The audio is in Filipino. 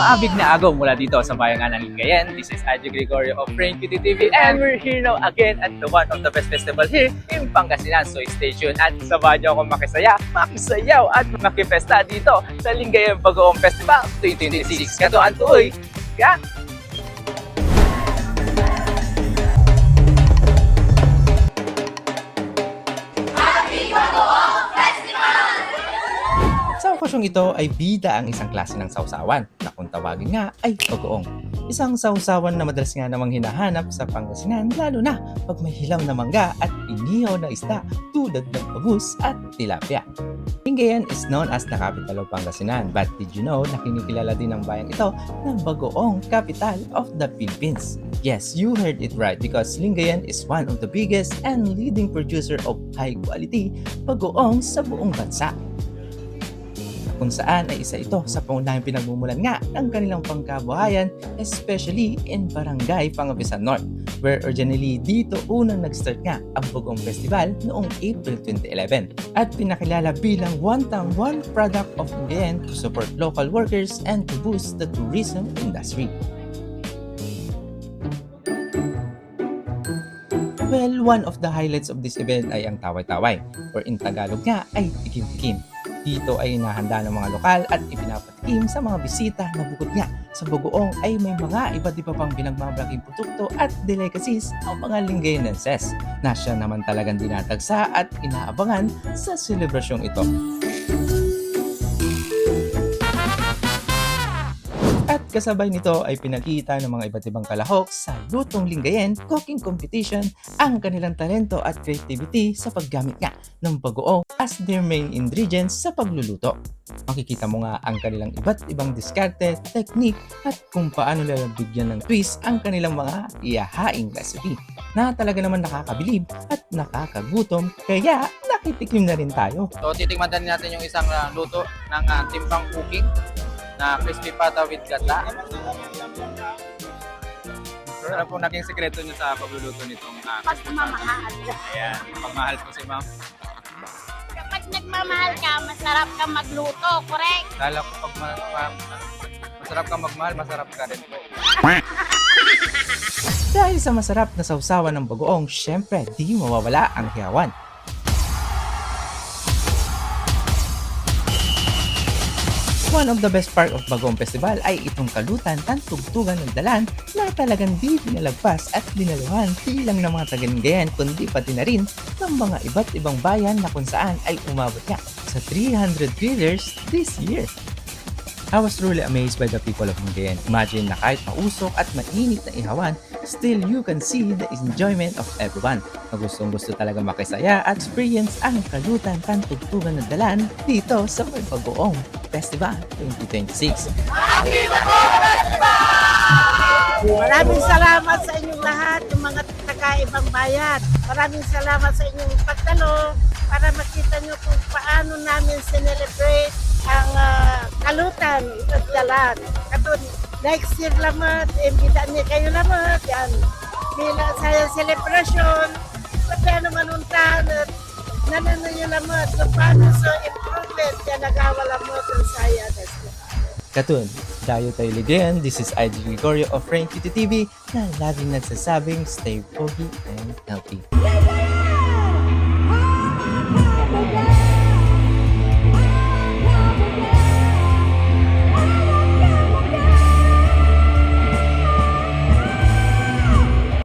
maabig na agaw mula dito sa bayan ng Lingayen. This is Adjo Gregorio of Frank Cutie TV and we're here now again at the one of the best festival here in Pangasinan. So stay tuned at sabahan niyo akong makisaya, makisayaw at makipesta dito sa Lingayen Bagoong Festival 2026. Katuan tuloy! Yeah. Sa okasyong ito ay bida ang isang klase ng sausawan na kung tawagin nga ay bagoong. Isang sausawan na madalas nga namang hinahanap sa Pangasinan lalo na pag may hilaw na mangga at inihaw na isda tulad ng bangus at tilapia. Lingayen is known as the capital of Pangasinan, but did you know na kinikilala din ng bayang ito ng Bagoong capital of the Philippines? Yes, you heard it right because Lingayen is one of the biggest and leading producer of high quality bagoong sa buong bansa. Kung saan ay isa ito sa pangunahing pinagmumulan nga ng kanilang pangkabuhayan, especially in Barangay Pangabisan North, where originally dito unang nag-start nga ang Bagoong Festival noong April 2011 at pinakilala bilang one-time one product of Lingayen to support local workers and to boost the tourism industry. Well, one of the highlights of this event ay ang taway-taway, or in Tagalog nga ay tikim-tikim. Dito ay inahanda ng mga lokal at ipinapatikim sa mga bisita na bukod nga sa bagoong ay may mga iba't iba pang pinagmamalaking produkto at delicacies ang mga Lingayenenses na siya naman talagang dinatagsa at inaabangan sa selebrasyong ito. At kasabay nito ay pinakita ng mga iba't ibang kalahok sa Lutong Lingayen Cooking Competition ang kanilang talento at creativity sa paggamit nga ng bagoong as their main ingredients sa pagluluto. Makikita mo nga ang kanilang iba't ibang diskarte, technique at kung paano lalabigyan ng twist ang kanilang mga ihahaing recipe na talaga naman nakakabilib at nakakagutom kaya nakitikim na rin tayo. So titikman din natin yung isang luto ng timpang cooking na crispy pata with gata. Ano po naging sekreto niyo sa pagluluto nitong Pagmamahal. Ayan, pagmahal po si ma'am. Kapag nagmamahal ka, masarap ka magluto, correct? Kala ko pag masarap ka magmahal, masarap ka rin po. Dahil sa masarap na sausawan ng bagoong, syempre di mawawala ang hiyawan. One of the best part of Bagoong Festival ay itong kalutan at tugtugan ng dalan na talagang di pinalagpas at dinaluhan di lang ng mga taga-Lingayen kundi pati na rin ng mga iba't ibang bayan na kung saan ay umabot nga sa 300 grillers this year. I was truly amazed by the people of Lingayen. Imagine na kahit mausok at mainit na ihawan, still you can see the enjoyment of everyone. Na gustong-gusto talaga makisaya at experience ang kalutan at tugtugan ng dalan dito sa Bagoong Festival 2026. Maraming salamat sa inyong lahat, yung mga taga-ibang bayan. Maraming salamat sa inyong pagdalo para makita nyo kung paano namin sinelebrate ang kalutan at dalan. Katun, next year lamat, imbita niya kayo lamat. Yan, bila sa celebration, paano manuntan at nanano nyo lamat kung paano sa improvement yan nagawala mo kung saya. Katun, dayo tayo again. This is Adjo Gregorio of Frank Cutie TV na laging nagsasabing stay pogi and healthy.